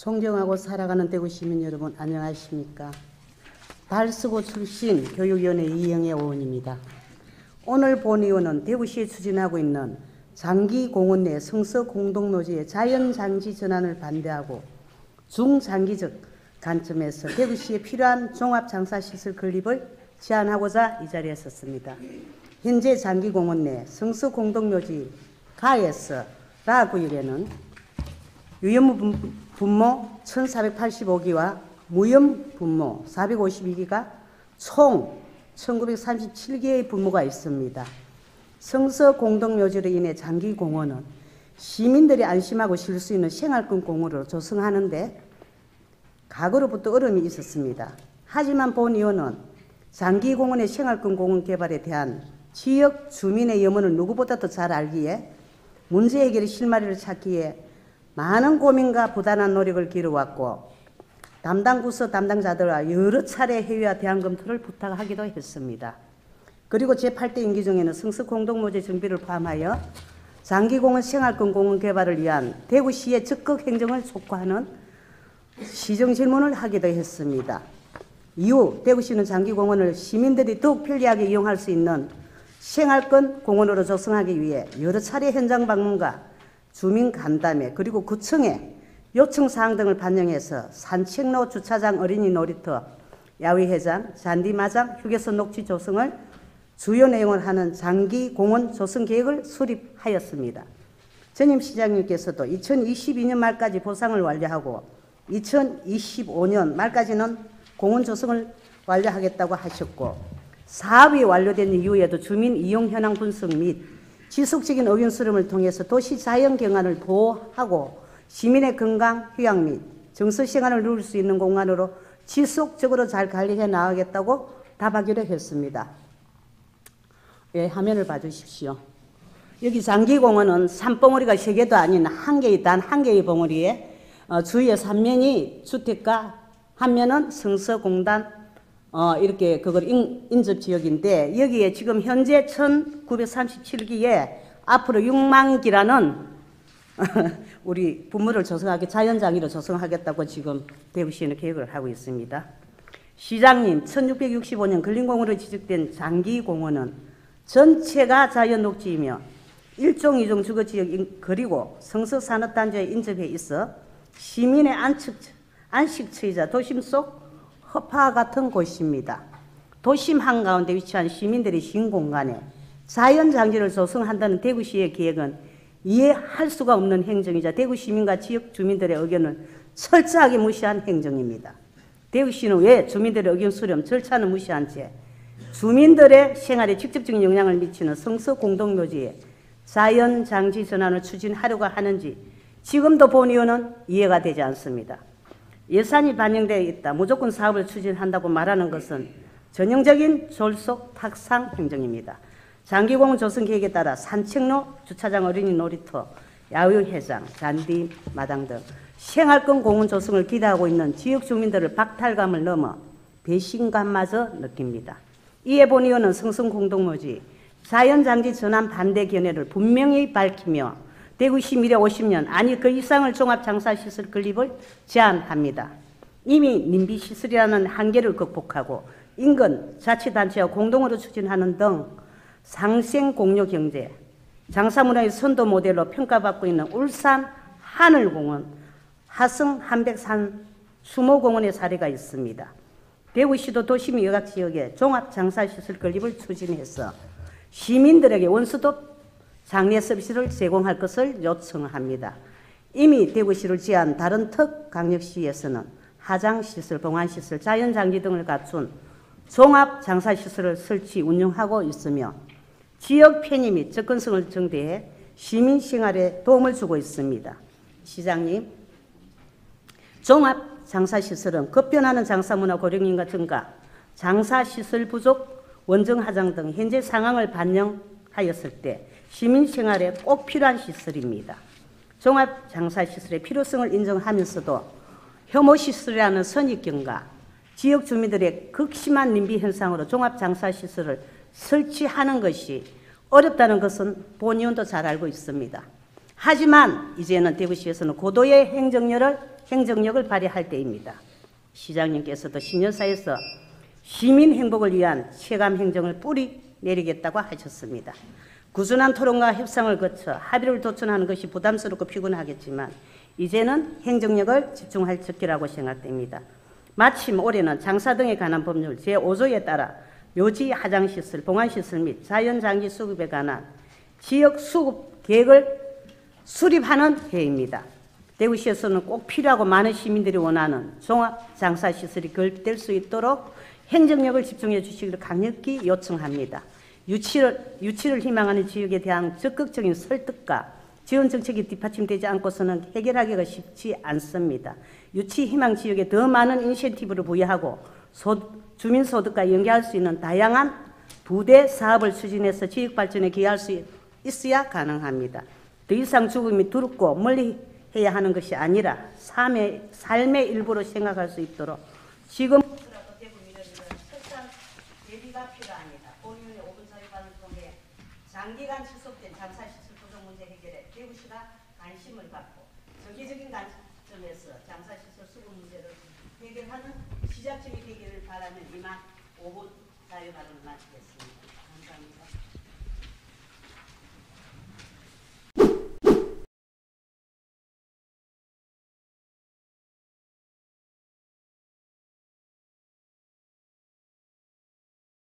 존경하고 살아가는 대구 시민 여러분 안녕하십니까. 달서구 출신 교육위원회 이영애 의원입니다. 오늘 본의원은 대구시에 추진하고 있는 장기공원 내 성서공동묘지의 자연장지 전환을 반대하고 중장기적 관점에서 대구시에 필요한 종합장사시설 건립을 제안하고자 이 자리에 섰습니다. 현재 장기공원 내 성서공동묘지 가에서 라 구역에는 유혐 분모 1485기와 무혐 분모 452기가 총 1937개의 분모가 있습니다. 성서공동묘지로 인해 장기공원은 시민들이 안심하고 쉴 수 있는 생활권 공원으로 조성하는데 과거로부터 어려움이 있었습니다. 하지만 본의원은 장기공원의 생활권 공원 개발에 대한 지역 주민의 염원을 누구보다도 잘 알기에 문제 해결의 실마리를 찾기에 많은 고민과 부단한 노력을 기울여왔고 담당 부서 담당자들과 여러 차례 회의와 대안 검토를 부탁하기도 했습니다. 그리고 제8대 임기 중에는 성서공동묘지 정비를 포함하여 장기공원 생활권 공원 개발을 위한 대구시의 적극 행정을 촉구하는 시정 질문을 하기도 했습니다. 이후 대구시는 장기공원을 시민들이 더욱 편리하게 이용할 수 있는 생활권 공원으로 조성하기 위해 여러 차례 현장 방문과 주민 간담회 그리고 구청의 요청사항 등을 반영해서 산책로, 주차장, 어린이 놀이터, 야외회장, 잔디마장, 휴게소 녹지 조성을 주요 내용을 하는 장기공원 조성 계획을 수립하였습니다. 전임 시장님께서도 2022년 말까지 보상을 완료하고 2025년 말까지는 공원 조성을 완료하겠다고 하셨고 사업이 완료된 이후에도 주민 이용 현황 분석 및 지속적인 의견 수렴을 통해서 도시 자연 경관을 보호하고 시민의 건강, 휴양 및 정서생활을 누릴 수 있는 공간으로 지속적으로 잘 관리해 나가겠다고 답하기로 했습니다. 예, 화면을 봐주십시오. 여기 장기공원은 산봉우리가 3개도 아닌 단 한 개의 봉우리에 주위에 3면이 주택가, 한 면은 성서공단 이렇게 그걸 인접지역인데 여기에 지금 현재 1937기에 앞으로 6만 기라는 우리 분모를 조성하게 자연장기로 조성하겠다고 지금 대구시는 계획을 하고 있습니다. 시장님, 1665년 근린공원으로 지적된 장기공원은 전체가 자연녹지이며 1종 2종 주거지역 그리고 성서산업단지에 인접해 있어 시민의 안식처이자 도심 속 허파 같은 곳입니다. 도심 한가운데 위치한 시민들의 신공간에 자연장지를 조성한다는 대구시의 계획은 이해할 수가 없는 행정이자 대구 시민과 지역 주민들의 의견을 철저하게 무시한 행정입니다. 대구시는 왜 주민들의 의견 수렴 절차는 무시한 채 주민들의 생활에 직접적인 영향을 미치는 성서공동묘지에 자연장지 전환을 추진하려고 하는지 지금도 본의원은 이해가 되지 않습니다. 예산이 반영되어 있다, 무조건 사업을 추진한다고 말하는 것은 전형적인 졸속 탁상 행정입니다. 장기공원 조성 계획에 따라 산책로, 주차장, 어린이 놀이터, 야외회장, 잔디, 마당 등 생활권 공원 조성을 기대하고 있는 지역 주민들을 박탈감을 넘어 배신감마저 느낍니다. 이에 본의원은 성서공동묘지 자연장지 전환 반대 견해를 분명히 밝히며 대구시 미래 50년 아니 그 이상을 종합장사시설 건립을 제안합니다. 이미 님비시설이라는 한계를 극복하고 인근 자치단체와 공동으로 추진하는 등 상생공유경제, 장사문화의 선도 모델로 평가받고 있는 울산 하늘공원, 하성 한백산 수모공원의 사례가 있습니다. 대구시도 도심 여각지역에 종합장사시설 건립을 추진해서 시민들에게 원스톱 장례 서비스를 제공할 것을 요청합니다. 이미 대구시를 제한 다른 특강력시에서는 하장시설, 봉안시설, 자연장지 등을 갖춘 종합장사시설을 설치, 운영하고 있으며 지역 편의 및 접근성을 증대해 시민생활에 도움을 주고 있습니다. 시장님, 종합장사시설은 급변하는 장사문화 고령인가 증가, 장사시설 부족, 원정하장 등 현재 상황을 반영하였을 때 시민생활에 꼭 필요한 시설입니다. 종합장사시설의 필요성을 인정하면서도 혐오시설이라는 선입견과 지역 주민들의 극심한 님비 현상으로 종합장사시설을 설치하는 것이 어렵다는 것은 본의원도 잘 알고 있습니다. 하지만 이제는 대구시에서는 고도의 행정력을 행정력을 발휘할 때입니다. 시장님께서도 신년사에서 시민 행복을 위한 체감 행정을 뿌리 내리겠다고 하셨습니다. 꾸준한 토론과 협상을 거쳐 합의를 도출하는 것이 부담스럽고 피곤하겠지만 이제는 행정력을 집중할 적기라고 생각됩니다. 마침 올해는 장사 등에 관한 법률 제5조에 따라 묘지 하장시설, 봉안시설 및 자연장기 수급에 관한 지역 수급 계획을 수립하는 해입니다. 대구시에서는 꼭 필요하고 많은 시민들이 원하는 종합장사시설이 건립될 수 있도록 행정력을 집중해 주시기를 강력히 요청합니다. 유치를 희망하는 지역에 대한 적극적인 설득과 지원 정책이 뒷받침되지 않고서는 해결하기가 쉽지 않습니다. 유치 희망 지역에 더 많은 인센티브를 부여하고 주민소득과 연계할 수 있는 다양한 부대 사업을 추진해서 지역 발전에 기여할 수 있어야 가능합니다. 더 이상 죽음이 두렵고 멀리 해야 하는 것이 아니라 삶의 일부로 생각할 수 있도록 지금부터라도 대구 미래를 철저한 대비가 필요합니다. 본위원회 5분 자유반을 통해 장기간 지속된 장사시설 부족 문제 해결에 대구시가 관심을 갖고 정기적인 관점에서 장사시설 수급 문제를 해결하는 시작점이 되기를 바라는 이만 5분 자유반을 마치겠습니다. 감사합니다.